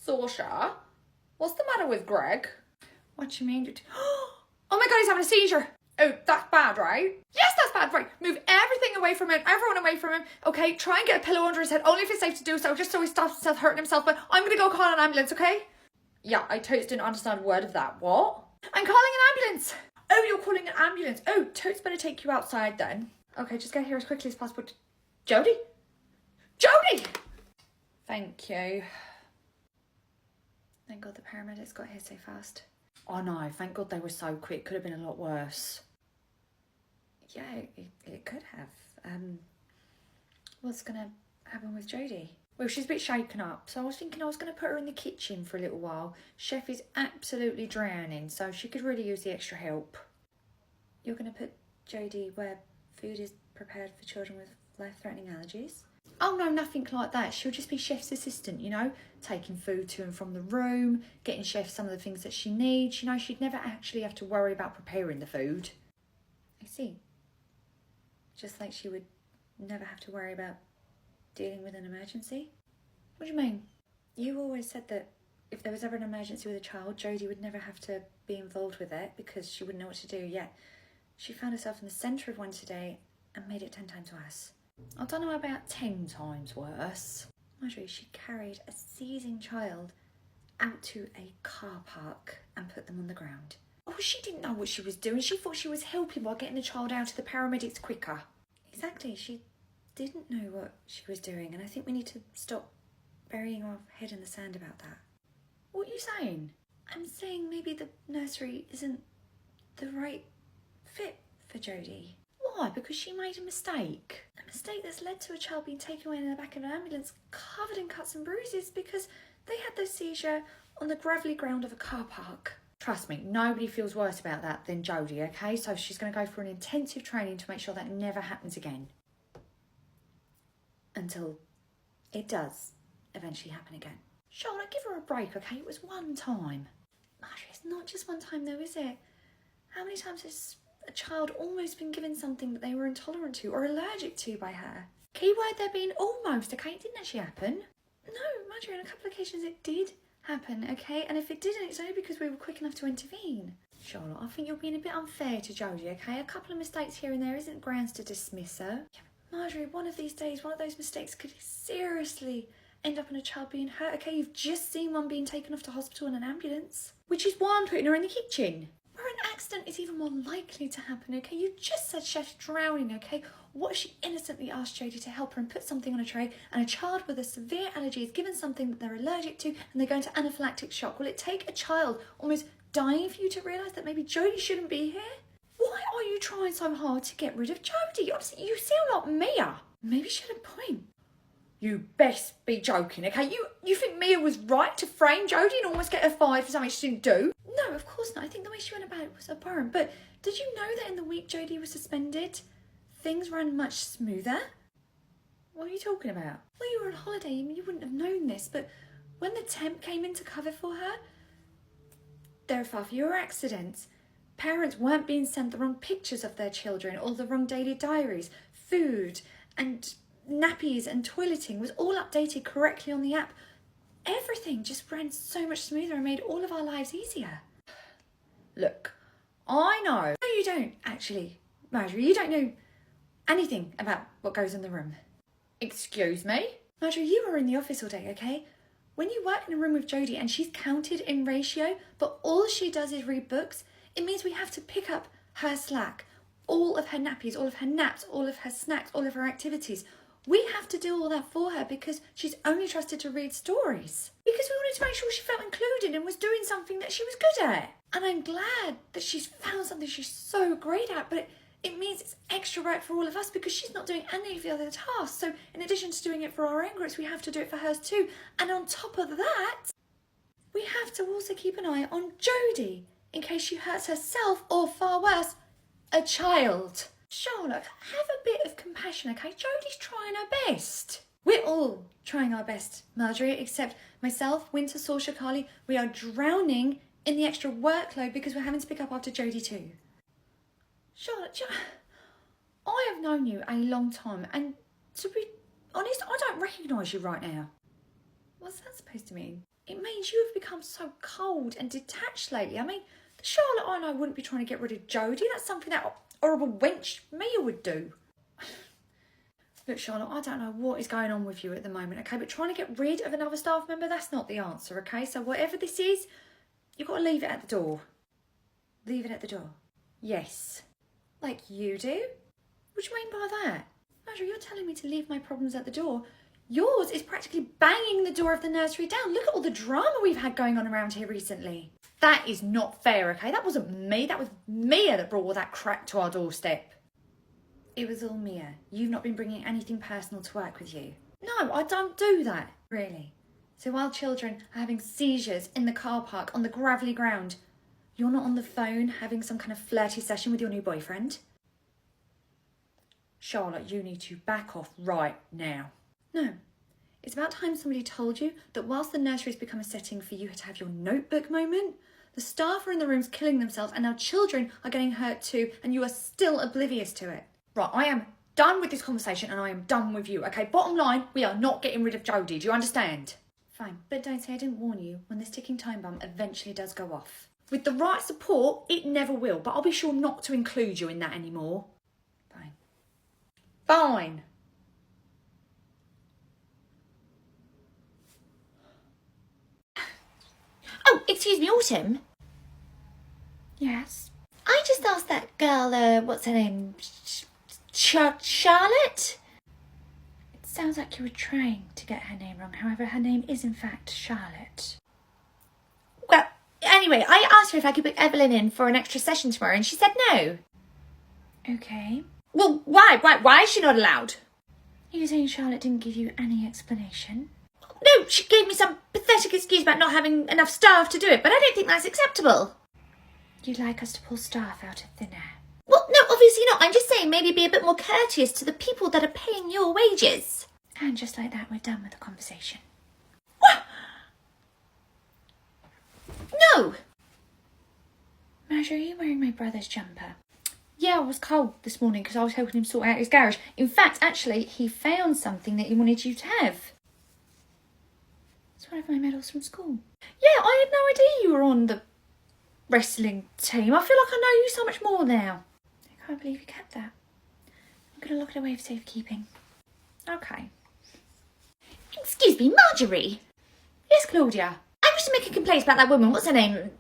Saoirse, what's the matter with Greg? What do you mean? Oh my God, he's having a seizure. Oh, that's bad, right? Yes, that's bad, right. Move everything away from him, everyone away from him. Okay, try and get a pillow under his head, only if it's safe to do so, just so he stops himself hurting himself. But I'm going to go call an ambulance, okay? Yeah, I totally didn't understand a word of that. What? I'm calling an ambulance. Oh, you're calling an ambulance. Oh, totes better take you outside then. Okay, just get here as quickly as possible. Jodie? Jodie! Thank you. Thank God the paramedics got here so fast. Oh no, thank God they were so quick. Could have been a lot worse. Yeah, it could have. What's going to happen with Jodie? Well, she's a bit shaken up, so I was thinking I was going to put her in the kitchen for a little while. Chef is absolutely drowning, so she could really use the extra help. You're going to put Jodie where food is prepared for children with life-threatening allergies? Oh no, nothing like that. She'll just be Chef's assistant, you know, taking food to and from the room, getting Chef some of the things that she needs. You know, she'd never actually have to worry about preparing the food. I see. Just like she would never have to worry about dealing with an emergency? What do you mean? You always said that if there was ever an emergency with a child, Jodie would never have to be involved with it because she wouldn't know what to do. Yet she found herself in the centre of one today and made it 10 times worse. I don't know about 10 times worse. Marjorie, she carried a seizing child out to a car park and put them on the ground. Oh, she didn't know what she was doing. She thought she was helping by getting the child out to the paramedics quicker. Exactly, she didn't know what she was doing, and I think we need to stop burying our head in the sand about that. What are you saying? I'm saying maybe the nursery isn't the right fit for Jodie. Why? Because she made a mistake. A mistake that's led to a child being taken away in the back of an ambulance covered in cuts and bruises because they had their seizure on the gravelly ground of a car park. Trust me, nobody feels worse about that than Jodie, okay? So she's going to go for an intensive training to make sure that never happens again. Until it does eventually happen again. Charlotte, give her a break, okay? It was one time. Marjorie, it's not just one time though, is it? How many times has a child almost been given something that they were intolerant to or allergic to by her? Keyword there being almost, okay? It didn't actually happen. No, Marjorie, on a couple of occasions it did happen, okay? And if it didn't, it's only because we were quick enough to intervene. Charlotte, I think you're being a bit unfair to Jodie, okay? A couple of mistakes here and there isn't grounds to dismiss her. Yeah, Marjorie, one of these days, one of those mistakes could seriously end up in a child being hurt, okay? You've just seen one being taken off to hospital in an ambulance. Which is why I'm putting her in the kitchen. Where an accident is even more likely to happen, okay? You just said Chef's drowning, okay? What if she innocently asked Jodie to help her and put something on a tray and a child with a severe allergy is given something that they're allergic to and they go into anaphylactic shock? Will it take a child almost dying for you to realise that maybe Jodie shouldn't be here? Why are you trying so hard to get rid of Jodie? Honestly, you sound like Mia. Maybe she had a point. You best be joking, okay? You think Mia was right to frame Jodie and almost get her fired for something she didn't do? No, of course not. I think the way she went about it was abhorrent. But did you know that in the week Jodie was suspended, things ran much smoother? What are you talking about? Well, you were on holiday and you wouldn't have known this, but when the temp came in to cover for her, there were far fewer accidents. Parents weren't being sent the wrong pictures of their children or the wrong daily diaries. Food and nappies and toileting was all updated correctly on the app. Everything just ran so much smoother and made all of our lives easier. Look, I know. No, you don't, actually, Marjorie. You don't know anything about what goes in the room. Excuse me? Marjorie, you were in the office all day, okay? When you work in a room with Jodie and she's counted in ratio, but all she does is read books, it means we have to pick up her slack, all of her nappies, all of her naps, all of her snacks, all of her activities. We have to do all that for her because she's only trusted to read stories. Because we wanted to make sure she felt included and was doing something that she was good at. And I'm glad that she's found something she's so great at, but it means it's extra work for all of us because she's not doing any of the other tasks. So in addition to doing it for our own groups, we have to do it for hers too. And on top of that, we have to also keep an eye on Jodie in case she hurts herself or, far worse, a child. Charlotte, have a bit of compassion, okay? Jodie's trying her best. We're all trying our best, Marjorie, except myself, Winter, Saoirse, Carly. We are drowning in the extra workload because we're having to pick up after Jodie too. Charlotte, I have known you a long time, and to be honest, I don't recognise you right now. What's that supposed to mean? It means you have become so cold and detached lately. I mean, the Charlotte I know wouldn't be trying to get rid of Jodie. That's something that horrible wench Mia would do. Look, Charlotte, I don't know what is going on with you at the moment, okay? But trying to get rid of another staff member, that's not the answer, okay? So whatever this is, you've got to leave it at the door. Leave it at the door. Yes. Like you do? What do you mean by that? Marjorie, you're telling me to leave my problems at the door. Yours is practically banging the door of the nursery down. Look at all the drama we've had going on around here recently. That is not fair, okay? That wasn't me. That was Mia that brought all that crap to our doorstep. It was all Mia. You've not been bringing anything personal to work with you. No, I don't do that. Really? So while children are having seizures in the car park on the gravelly ground, you're not on the phone having some kind of flirty session with your new boyfriend? Charlotte, you need to back off right now. No. It's about time somebody told you that whilst the nursery's become a setting for you to have your notebook moment, the staff are in the rooms killing themselves and now children are getting hurt too, and you are still oblivious to it. Right, I am done with this conversation and I am done with you, okay? Bottom line, we are not getting rid of Jodie, do you understand? Fine, but don't say I didn't warn you when this ticking time bomb eventually does go off. With the right support, it never will, but I'll be sure not to include you in that anymore. Fine. Fine. Oh, excuse me, Autumn? Yes? I just asked that girl, what's her name? Charlotte? It sounds like you were trying to get her name wrong. However, her name is in fact Charlotte. Well, anyway, I asked her if I could book Evelyn in for an extra session tomorrow and she said no. Okay. Well, why is she not allowed? Are you saying Charlotte didn't give you any explanation? No, she gave me some pathetic excuse about not having enough staff to do it, but I don't think that's acceptable. You'd like us to pull staff out of thin air? Well, no, obviously not. I'm just saying maybe be a bit more courteous to the people that are paying your wages. And just like that, we're done with the conversation. What? No. Marjorie, are you wearing my brother's jumper? Yeah, I was cold this morning because I was helping him sort out his garage. In fact, actually, he found something that he wanted you to have. It's one of my medals from school. Yeah, I had no idea you were on the wrestling team. I feel like I know you so much more now. I can't believe you kept that. I'm going to lock it away for safekeeping. Okay. Excuse me, Marjorie. Yes, Claudia. I wish to make a complaint about that woman. What's her name?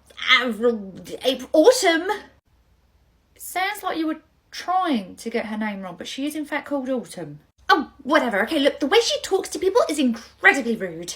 Autumn. It sounds like you were trying to get her name wrong, but she is in fact called Autumn. Oh, whatever. Okay, look, the way she talks to people is incredibly rude.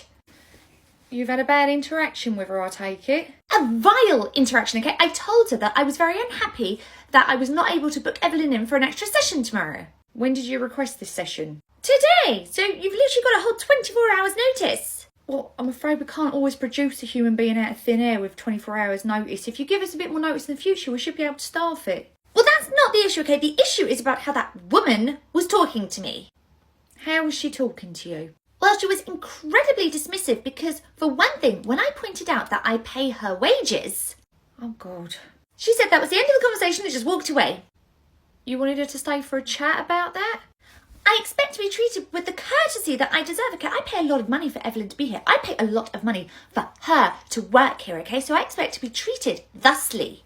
You've had a bad interaction with her, I take it? A vile interaction, okay? I told her that I was very unhappy that I was not able to book Evelyn in for an extra session tomorrow. When did you request this session? Today! So you've literally got a whole 24 hours notice. Well, I'm afraid we can't always produce a human being out of thin air with 24 hours notice. If you give us a bit more notice in the future, we should be able to staff it. Well, that's not the issue, okay? The issue is about how that woman was talking to me. How was she talking to you? Well, she was incredibly dismissive because, for one thing, when I pointed out that I pay her wages... Oh, God. She said that was the end of the conversation and just walked away. You wanted her to stay for a chat about that? I expect to be treated with the courtesy that I deserve, okay? I pay a lot of money for Evelyn to be here. I pay a lot of money for her to work here, okay? So I expect to be treated thusly.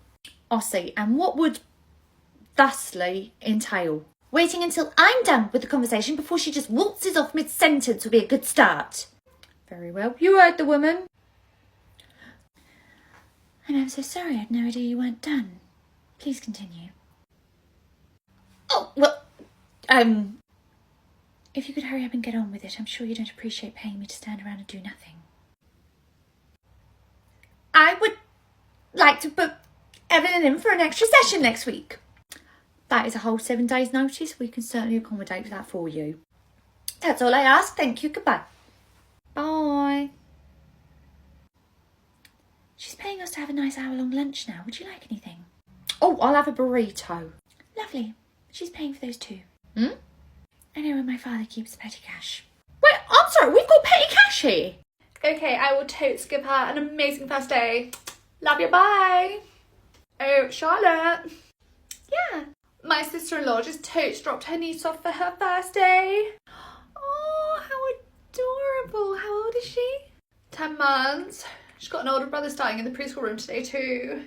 I see. And what would thusly entail? Waiting until I'm done with the conversation before she just waltzes off mid-sentence would be a good start. Very well. You heard the woman. And I'm so sorry. I had no idea you weren't done. Please continue. Oh, well, If you could hurry up and get on with it, I'm sure you don't appreciate paying me to stand around and do nothing. I would like to book Evelyn in for an extra session next week. That is a whole 7 days' notice. We can certainly accommodate that for you. That's all I ask. Thank you. Goodbye. Bye. She's paying us to have a nice hour-long lunch now. Would you like anything? Oh, I'll have a burrito. Lovely. She's paying for those too. I know where my father keeps petty cash. Wait, I'm sorry. We've got petty cash here. Okay, I will totes give her an amazing first day. Love you, bye. Oh, Charlotte. Yeah. My sister-in-law just totes dropped her niece off for her first day. Oh, how adorable. How old is she? 10 months. She's got an older brother starting in the preschool room today too.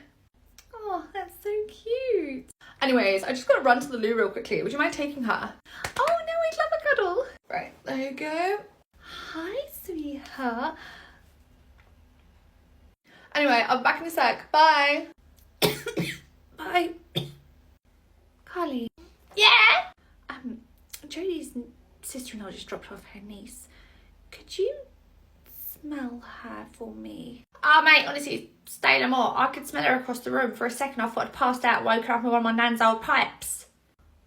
Oh, that's so cute. Anyways, I just gotta run to the loo real quickly. Would you mind taking her? Oh no, I'd love a cuddle. Right, there you go. Hi, sweetheart. Anyway, I'll be back in a sec. Bye. Bye. Carly. Yeah? Jodie's sister-in-law just dropped off her niece. Could you smell her for me? Oh, mate, honestly, stay no more. I could smell her across the room. For a second, I thought I'd passed out, woke her up with one of my nan's old pipes.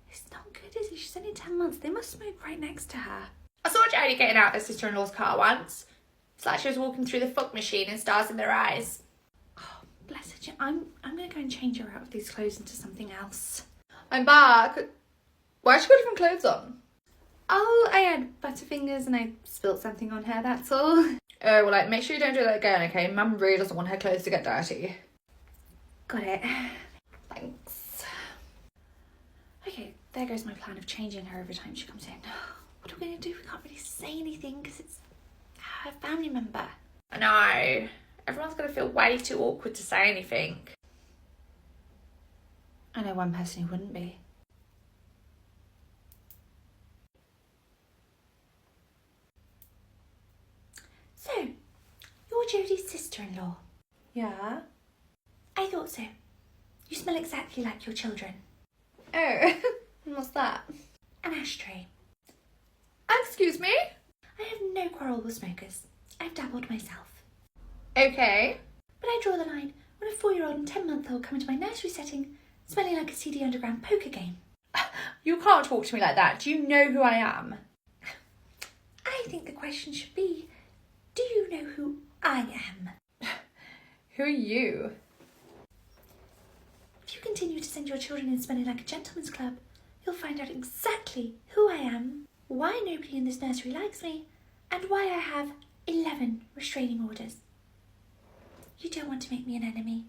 It's not good, is it? She's only 10 months. They must smoke right next to her. I saw Jodie getting out of her sister-in-law's car once. It's like she was walking through the fog machine and stars in their eyes. Oh, bless her. I'm going to go and change her out of these clothes into something else. I'm back. Why'd she got different clothes on? Oh, I had butterfingers and I spilled something on her, that's all. Oh, well, like, make sure you don't do that again, okay? Mum really doesn't want her clothes to get dirty. Got it. Thanks. Okay, there goes my plan of changing her every time she comes in. What are we going to do? We can't really say anything because it's her family member. I know. Everyone's going to feel way too awkward to say anything. I know one person who wouldn't be. So, you're Jodie's sister-in-law. Yeah? I thought so. You smell exactly like your children. Oh, what's that? An ashtray. Excuse me? I have no quarrel with smokers. I've dabbled myself. Okay. But I draw the line when a 4-year-old and 10-month-old come into my nursery setting smelling like a seedy underground poker game. You can't talk to me like that. Do you know who I am? I think the question should be, do you know who I am? Who are you? If you continue to send your children in smelling like a gentleman's club, you'll find out exactly who I am, why nobody in this nursery likes me, and why I have 11 restraining orders. You don't want to make me an enemy.